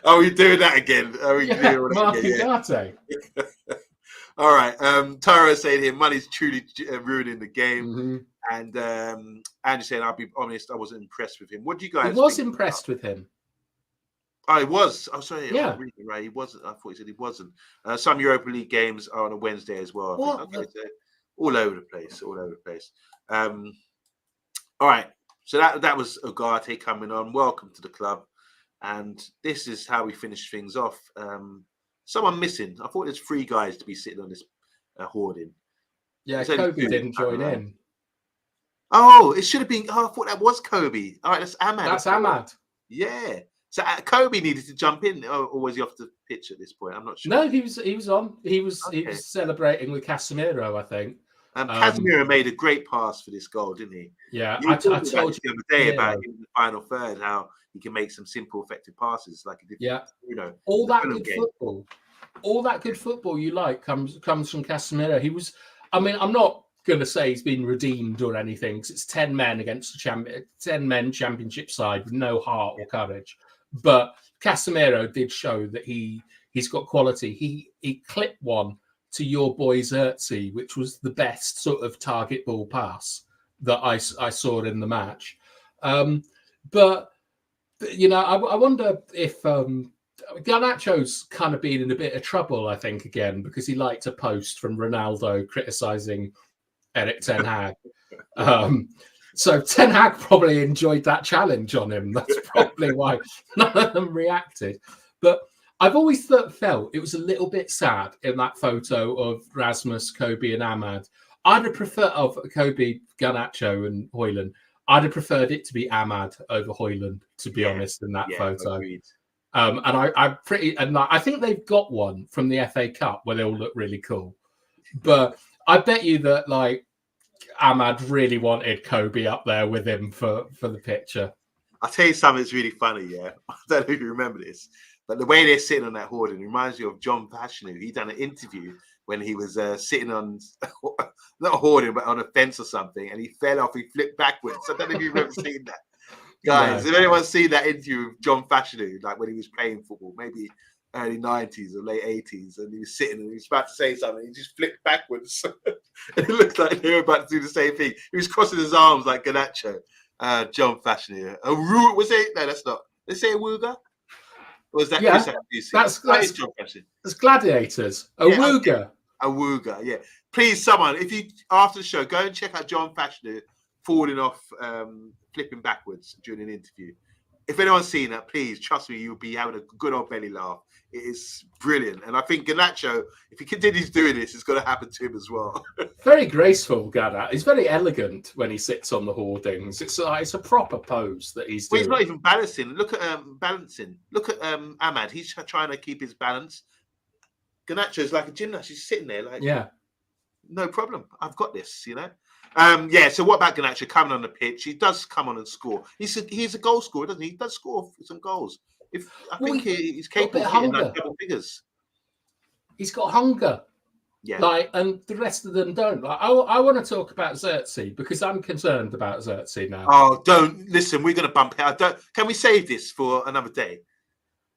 Are we doing that again? Mark Ugarte. All right. Tara saying here, money's truly ruining the game. Mm-hmm. And Andrew saying, I'll be honest, I wasn't impressed with him. What do you guys think? I was impressed with him. Oh, it was. Oh, sorry. Yeah. I'm reading right. He wasn't. I thought he said he wasn't. Some Europa League games are on a Wednesday as well. I think. What? Okay, so all over the place. All over the place. All right. So that was Ugarte coming on. Welcome to the club. And this is how we finish things off. Someone missing. I thought there's 3 guys to be sitting on this hoarding. Yeah, There's only Kobe 2 didn't join right? in. Oh, it should have been. Oh, I thought that was Kobe. All right, that's Ahmad. That's Ahmad. Yeah. So Kobe needed to jump in, or was he off the pitch at this point? I'm not sure. No, he was on. He was celebrating with Casemiro, I think. Casemiro made a great pass for this goal, didn't he? Yeah, I told you the other day about in the final third how he can make some simple, effective passes like he did. Yeah, you know, all that good football, all that good football you like comes from Casemiro. He was. I mean, I'm not going to say he's been redeemed or anything because it's 10 men against a 10 men championship side with no heart or courage. But Casemiro did show that he's got quality. He clipped one to your boy Xerxes, which was the best sort of target ball pass that I saw in the match. But you know, I wonder if Garnacho's kind of been in a bit of trouble, I think, again, because he liked a post from Ronaldo criticising Erik Ten Hag. So Ten Hag probably enjoyed that challenge on him. That's probably why none of them reacted. But I've always felt it was a little bit sad in that photo of Rasmus, Kobe and Ahmad. I'd have preferred of Kobe, Garnacho and Højlund. I'd have preferred it to be Ahmad over Højlund, to be honest, in that photo. Agreed. And I think they've got one from the FA Cup where they all look really cool. But I bet you that like Ahmad really wanted Kobe up there with him for the picture. I'll tell you something that's really funny, yeah. I don't know if you remember this, but the way they're sitting on that hoarding reminds me of John Fashanu. He done an interview when he was sitting on, not a hoarding, but on a fence or something, and he fell off, he flipped backwards. I don't know if you've ever seen that. Guys, if anyone's seen that interview with John Fashanu, like when he was playing football, maybe early 90s or late 80s, and he was sitting and he was about to say something, he just flipped backwards. And it looked like they were about to do the same thing. He was crossing his arms like Garnacho. John Fashanu. Was it? No, that's not. They say Awuga? Or was that Chris? That's John Fashanu. It's Gladiators. Awuga. Awuga, yeah. Please, someone, if you, after the show, go and check out John Fashanu falling off, flipping backwards during an interview. If anyone's seen that, please, trust me, you'll be having a good old belly laugh. It is brilliant. And I think Garnacho, if he continues doing this, it's going to happen to him as well. Very graceful, Garnacho. He's very elegant when he sits on the hoardings. It's a proper pose that he's doing. Well, he's not even balancing. Look at balancing. Look at Ahmad. He's trying to keep his balance. Garnacho's like a gymnast. He's sitting there like, no problem. I've got this, you know. So what about Garnacho coming on the pitch? He does come on and score. He's a goal scorer, doesn't he? He does score some goals. I think he's capable of hitting like double figures. He's got hunger. Yeah. And the rest of them don't. Like, I want to talk about Xerxes because I'm concerned about Xerxes now. Oh, don't listen. We're going to bump it. Can we save this for another day?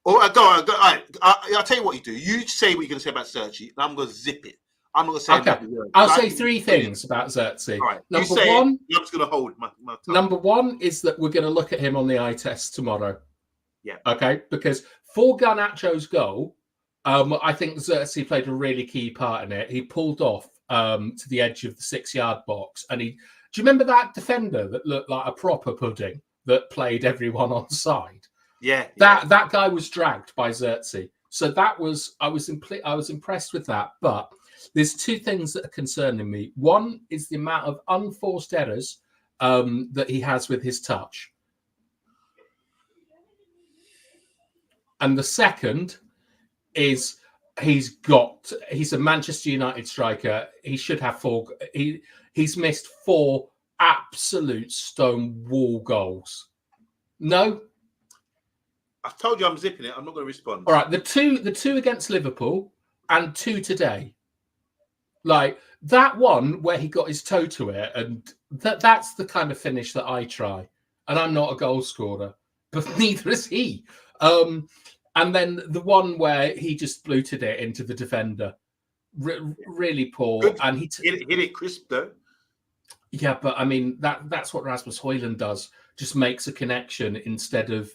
Or go on. All right. I'll tell you what you do. You say what you're going to say about Xerxes, and I'm going to zip it. I'm not going to say okay. I'll say 3 things about Xerxes. All right. Number one, I'm just going to hold my tongue. Number one is that we're going to look at him on the eye test tomorrow. Yeah. Okay. Because for Garnacho's goal, I think Xerxes played a really key part in it. He pulled off to the edge of the 6-yard box, and do you remember that defender that looked like a proper pudding that played everyone on side? Yeah. That guy was dragged by Xerxes. So I was impressed with that. But there's 2 things that are concerning me. One is the amount of unforced errors that he has with his touch. And the second is he's a Manchester United striker. He should have 4. He's missed 4 absolute stone wall goals. No? I've told you I'm zipping it. I'm not going to respond. All right. The two against Liverpool and 2 today. Like that one where he got his toe to it, and that's the kind of finish that I try. And I'm not a goal scorer, but neither is he. And then the one where he just bluted it into the defender, really poor. Good. And he hit it crisp though. Yeah, but I mean that's what Rasmus Højlund does. Just makes a connection instead of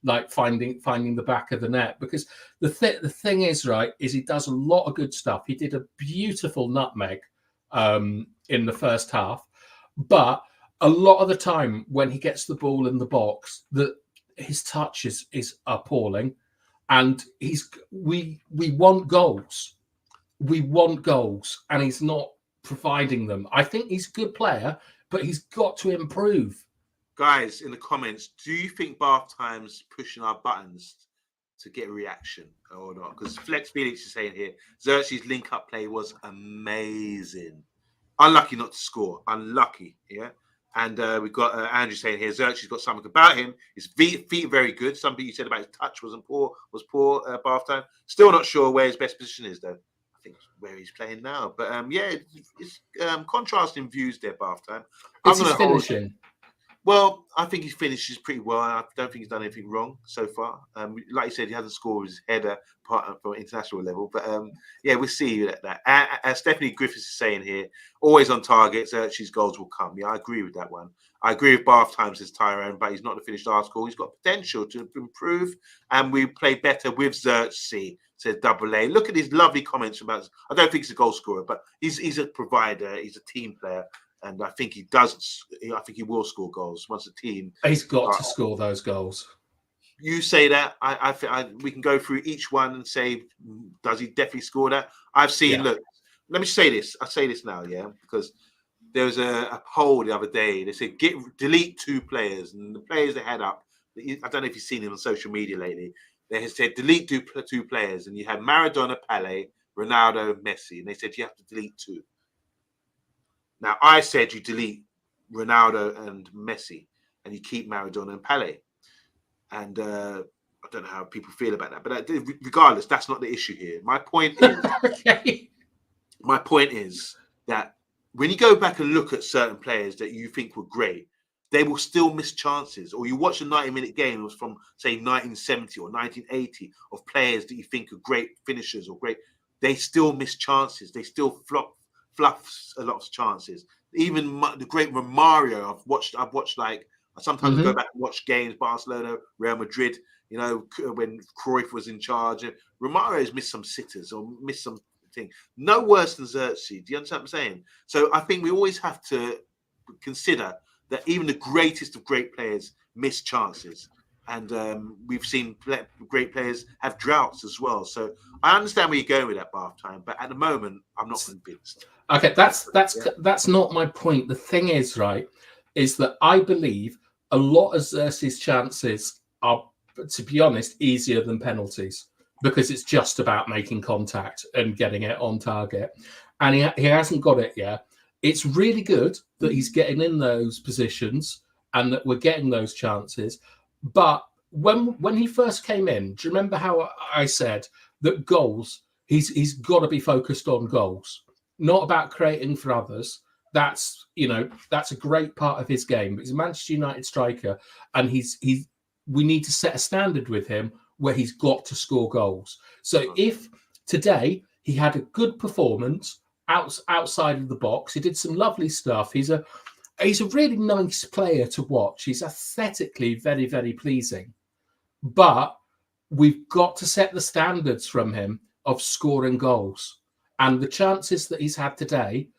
like finding the back of the net. Because the thing is, right, is he does a lot of good stuff. He did a beautiful nutmeg in the first half, but a lot of the time when he gets the ball in the box, his touch is appalling, and we want goals. We want goals, and he's not providing them. I think he's a good player, but he's got to improve. Guys, in the comments, do you think Bath Time's pushing our buttons to get a reaction or not? Because Flex Felix is saying here, Xerxes' link-up play was amazing. Unlucky not to score. Unlucky, yeah? And we've got Andrew saying here, Xerxes got something about him. His feet are very good. Something you said about his touch was poor, Bath Time. Still not sure where his best position is, though. I think where he's playing now. But, yeah, it's contrasting views there, Bath Time. It's his finishing. Well, I think he finishes pretty well. I don't think he's done anything wrong so far. Like you said, he hasn't scored his header for international level. But yeah, we'll see that. As Stephanie Griffiths is saying here, always on target. Xerxes' goals will come. Yeah, I agree with that one. I agree with Bath Times, says Tyrone, but he's not the finished article. He's got potential to improve, and we play better with Xerxes, says Double A. Look at these lovely comments about. I don't think he's a goal scorer, but he's a provider. He's a team player. And I think he does. I think he will score goals once the team. He's got to score those goals. You say that. We can go through each one and say, does he definitely score that? I've seen. Yeah. Look, let me say this. I say this now, yeah, because there was a poll the other day. They said delete 2 players, and the players they had up. I don't know if you've seen them on social media lately. They had said delete 2 players, and you had Maradona, Pele, Ronaldo, Messi, and they said you have to delete 2. Now, I said you delete Ronaldo and Messi and you keep Maradona and Pele. And I don't know how people feel about that. But regardless, that's not the issue here. My point is, my point is that when you go back and look at certain players that you think were great, they will still miss chances. Or you watch a 90-minute game from, say, 1970 or 1980 of players that you think are great finishers or great. They still miss chances. They still fluffs a lot of chances. Even the great Romario, I've watched like I sometimes go back and watch games, Barcelona, Real Madrid. You know, when Cruyff was in charge, Romario's missed some sitters or missed some thing. No worse than Xerxes. Do you understand what I'm saying? So I think we always have to consider that even the greatest of great players miss chances. And we've seen great players have droughts as well. So I understand where you're going with that, Bath Time, but at the moment, I'm not convinced. Okay, that's not my point. The thing is, right, is that I believe a lot of Xerxes' chances are, to be honest, easier than penalties because it's just about making contact and getting it on target. And he hasn't got it yet. It's really good that he's getting in those positions and that we're getting those chances. But when he first came in, do you remember how I said that goals, he's got to be focused on goals, not about creating for others. That's a great part of his game. But he's a Manchester United striker, and we need to set a standard with him where he's got to score goals. So if today he had a good performance outside of the box, he did some lovely stuff. He's a really nice player to watch. He's aesthetically very, very pleasing. But we've got to set the standards from him of scoring goals. And the chances that he's had today,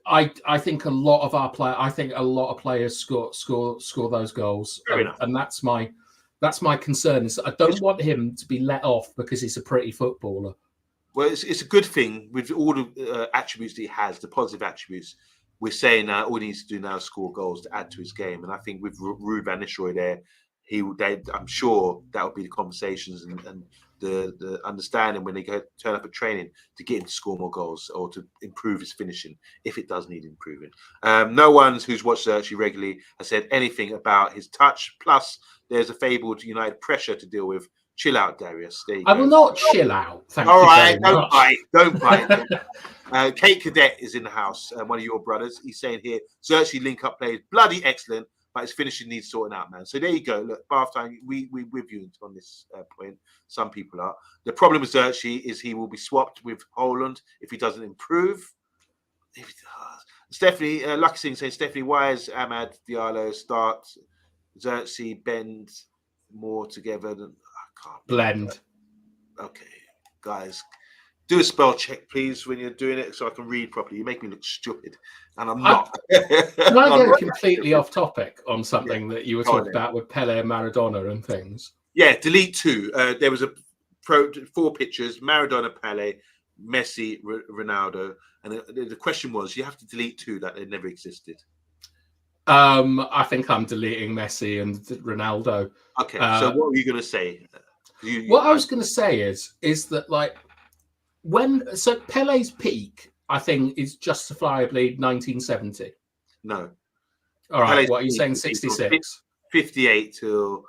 I think a lot of players score those goals. And that's my concern. Is I don't want him to be let off because he's a pretty footballer. Well, it's a good thing with all the attributes that he has, the positive attributes. We're saying all he needs to do now is score goals to add to his game. And I think with Ruud van Nistelrooy there, I'm sure that will be the conversations and the understanding when they turn up at training to get him to score more goals or to improve his finishing if it does need improving. No one who's watched Xerxes regularly has said anything about his touch. Plus, there's a fabled United pressure to deal with. Chill out, Darius. There you go. I will not chill out. Thank you. All right, don't bite. Kate Cadet is in the house, one of your brothers. He's saying here, Xerxes link-up play is bloody excellent, but his finishing needs sorting out, man. So there you go. Look, Bath Time, we with you on this point. Some people are. The problem with Xerxes is he will be swapped with Holland if he doesn't improve. Stephanie, Lucky Singh saying, Stephanie, why is Amad Diallo start Xerxes, Bend, more together than I can't blend. Okay, guys, do a spell check, please, when you're doing it, so I can read properly. You make me look stupid, and I'm not. Can I go completely off topic on something that you were Go on talking then. about with Pele and Maradona and things? Yeah, delete 2. There was 4 pictures: Maradona, Pele, Messi, Ronaldo, and the question was, you have to delete 2 that they never existed. I think I'm deleting Messi and Ronaldo. Okay, so what were you going to say? What I was going to say is that, like, so Pele's peak, I think, is justifiably 1970. No. All right, Pele's what are you saying? peak is from 66, 58 till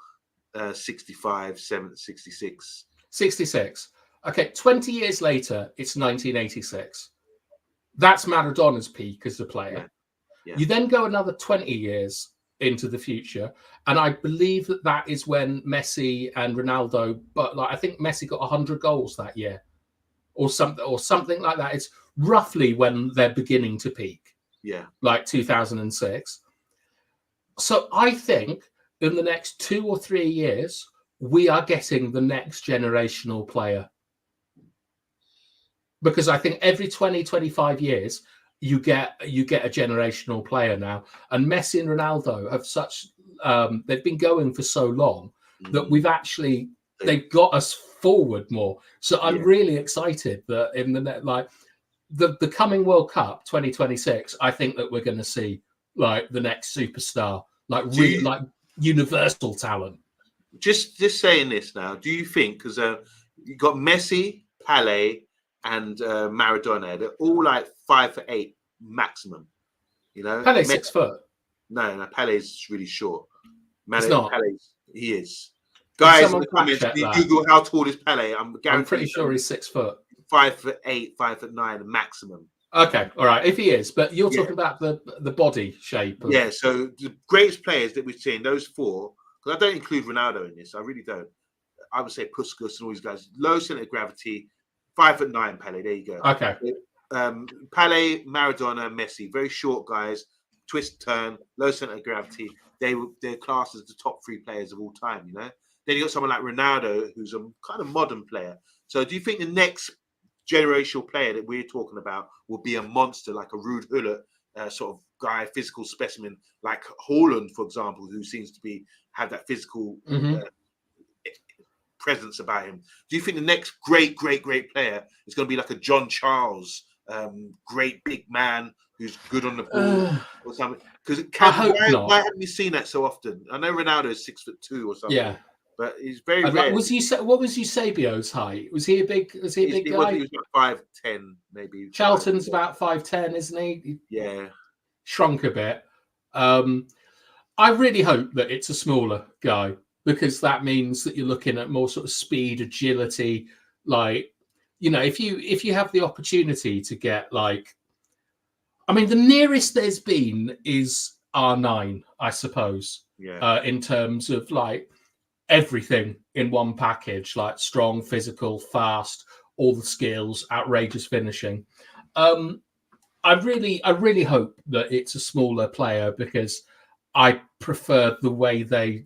65, 66. 66. Okay, 20 years later, it's 1986. That's Maradona's peak as a player. Yeah. Yeah. You then go another 20 years into the future, and I believe that is when Messi and Ronaldo, but like I think Messi got 100 goals that year, or something like that. It's roughly when they're beginning to peak. Yeah, like 2006. So I think in the next 2 or 3 years, we are getting the next generational player. Because I think every 20, 25 years, you get a generational player now. And Messi and Ronaldo have they've been going for so long that we've actually, they've got us forward more. So I'm really excited that in the coming World Cup 2026, I think that we're going to see like the next superstar, like like universal talent. Just saying this now, do you think, because you got Messi, Pele, and Maradona, they're all like 5'8" maximum. You know, Pele's 6 foot. No, Pele's really short. He's not. He is. Guys in the comments, you Google how tall is Pele. I'm pretty sure he's 6 foot. 5'8", 5'9", maximum. Okay, all right. If he is, but you're talking about the body shape. Yeah. So the greatest players that we've seen, those 4, because I don't include Ronaldo in this. I really don't. I would say Puskas and all these guys. Low center of gravity, 5'9", Pele. There you go. Okay. Pele, Maradona, Messi, very short guys, twist, turn, low center of gravity. They're classed as the top 3 players of all time. You know. Then you got someone like Ronaldo, who's a kind of modern player. So do you think the next generational player that we're talking about will be a monster, like a Ruud Gullit sort of guy, physical specimen, like Haaland, for example, who seems to have that physical presence about him? Do you think the next great player is going to be like a John Charles, great big man who's good on the ball or something? Because why haven't we seen that so often? I know Ronaldo is 6'2" or something. Yeah. But he's very rare. What was Eusebio's height? Was he a big guy? He was about 5'10", maybe. Charlton's about 5'10", isn't he? Yeah. Shrunk a bit. I really hope that it's a smaller guy, because that means that you're looking at more sort of speed, agility. Like, you know, if you have the opportunity to get like, I mean, the nearest there's been is R9, I suppose. Yeah. In terms of like everything in one package, like strong, physical, fast, all the skills, outrageous finishing. I really hope that it's a smaller player, because I prefer the way they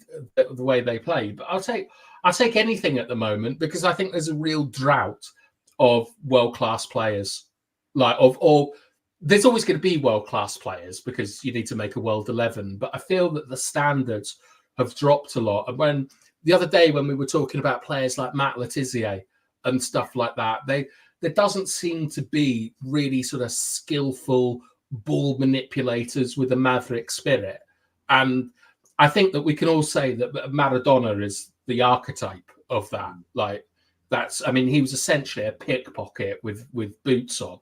play. But I'll take anything at the moment, because I think there's a real drought of world-class players. There's always going to be world-class players, because you need to make a world 11. But I feel that the standards have dropped a lot. And when the other day when we were talking about players like Matt Letizia and stuff like that, there doesn't seem to be really sort of skillful ball manipulators with a maverick spirit. And I think that we can all say that Maradona is the archetype of that. Like, he was essentially a pickpocket with boots on.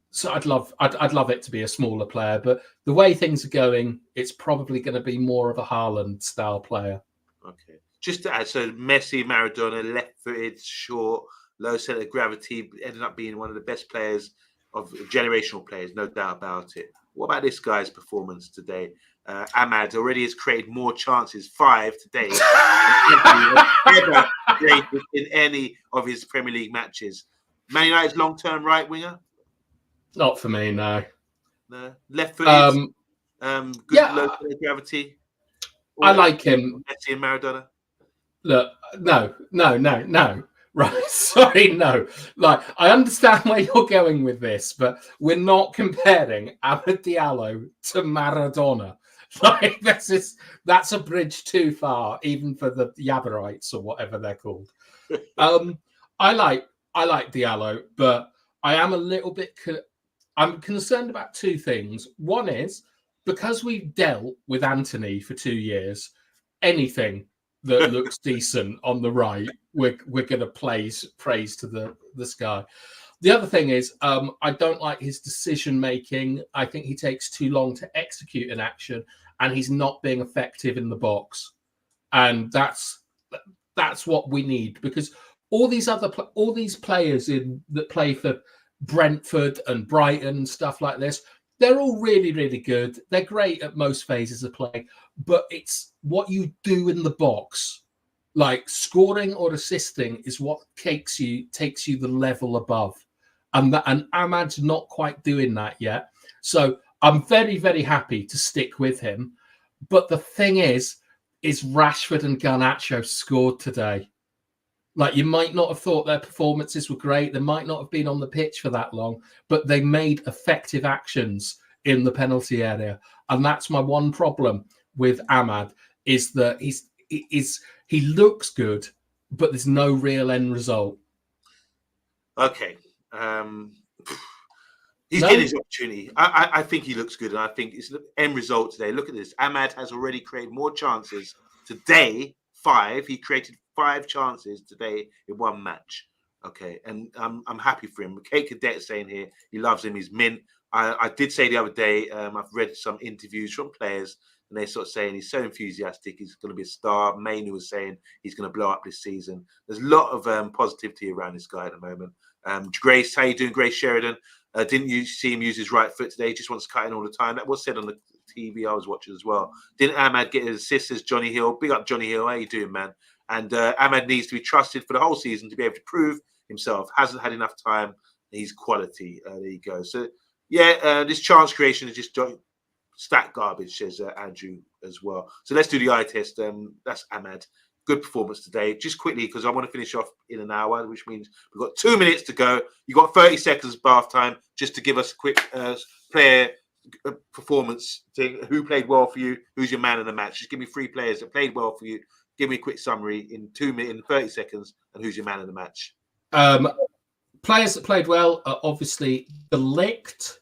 So I'd love it to be a smaller player, but the way things are going, it's probably going to be more of a Haaland style player. Okay. Just to add, so Messi, Maradona, left-footed, short, low center of gravity, ended up being one of the best players of generational players, no doubt about it. What about this guy's performance today? Ahmad already has created more chances, 5 today, ever created in any of his Premier League matches. Man United's long-term right winger? Not for me, no. No. Left-footed, good low center of gravity. I like him. Messi and Maradona. Look, no. Right, sorry, no. Like, I understand where you're going with this, but we're not comparing Amad Diallo to Maradona. Like, that's a bridge too far, even for the Yabarites or whatever they're called. I like Diallo, but I am a little bit. I'm concerned about two things. One is because we've dealt with Anthony for 2 years, anything that looks decent on the right, we're going to praise to the sky. The other thing is, I don't like his decision making. I think he takes too long to execute an action, and he's not being effective in the box. And that's what we need, because all these players that play for Brentford and Brighton and stuff like this, they're all really, really good. They're great at most phases of play, but it's what you do in the box, like scoring or assisting, is what takes you the level above. And Amad's not quite doing that yet. So I'm very, very happy to stick with him. But the thing is Rashford and Garnacho scored today. Like, you might not have thought their performances were great. They might not have been on the pitch for that long, but they made effective actions in the penalty area. And that's my one problem with Amad, is that he looks good, but there's no real end result. Okay. He's getting his opportunity. I think he looks good, and I think it's the end result today. Look at this. Amad has already created more chances today. 5. He created 5 chances today in one match. Okay, and I'm happy for him. Kate Cadet saying here he loves him. He's mint. I did say the other day, I've read some interviews from players, and they're sort of saying he's so enthusiastic. He's going to be a star. Mainu was saying he's going to blow up this season. There's a lot of positivity around this guy at the moment. Grace, how you doing, Grace Sheridan? Didn't you see him use his right foot today? He just wants to cut in all the time. That was said on the TV I was watching as well. Didn't Amad get his assists as Johnny Hill? Big up Johnny Hill. How you doing, man? And Amad needs to be trusted for the whole season to be able to prove himself. Hasn't had enough time. He's quality. There you go. So, yeah, this chance creation is just stat garbage, says Andrew as well. So let's do the eye test. That's Amad. Good performance today. Just quickly, because I want to finish off in an hour, which means we've got 2 minutes to go. You've got 30 seconds bath time just to give us a quick player performance thing. Who played well for you? Who's your man of the match? Just give me 3 players that played well for you. Give me a quick summary in 2 minutes, in 30 seconds, and who's your man of the match? Players that played well are obviously De Ligt.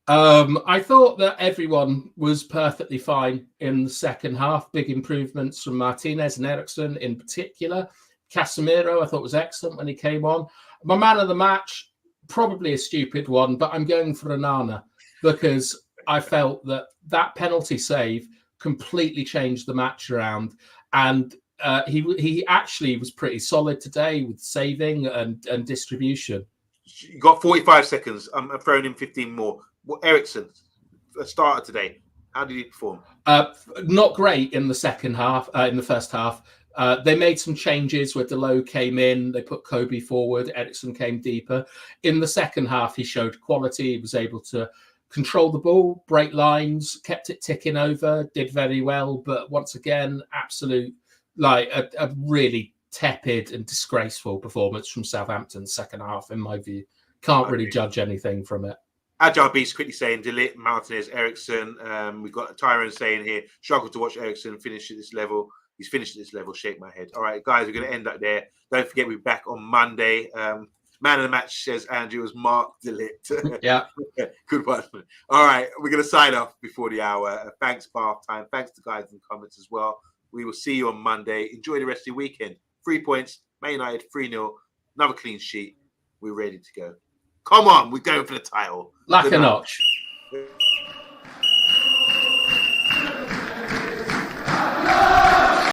I thought that everyone was perfectly fine in the second half. Big improvements from Martinez and Eriksen in particular. Casemiro, I thought, was excellent when he came on. My man of the match, probably a stupid one, but I'm going for Onana, because I felt that penalty save completely changed the match around. And he actually was pretty solid today with saving and distribution. You got 45 seconds. I'm throwing in 15 more. Well, Eriksen, a starter today. How did he perform? Not great in the second half. In the first half, they made some changes where Delo came in. They put Kobe forward. Eriksen came deeper. In the second half, he showed quality. He was able to control the ball, break lines, kept it ticking over, did very well. But once again, absolute, like a really tepid and disgraceful performance from Southampton second half, in my view. Can't really judge anything from it. Agile Beast quickly saying De Ligt, Martinez, Eriksen. We've got Tyrone saying here, struggle to watch Eriksen finish at this level. He's finished at this level. Shake my head. All right, guys, we're going to end up there. Don't forget, we'll be back on Monday. Man of the match, says Andrew, was Mark De Ligt. Yeah. Good one. All right, we're going to sign off before the hour. Thanks, Bath Time. Thanks to guys in the comments as well. We will see you on Monday. Enjoy the rest of your weekend. 3 points. Man United 3-0. Another clean sheet. We're ready to go. Come on, we're going for the title. Like a notch.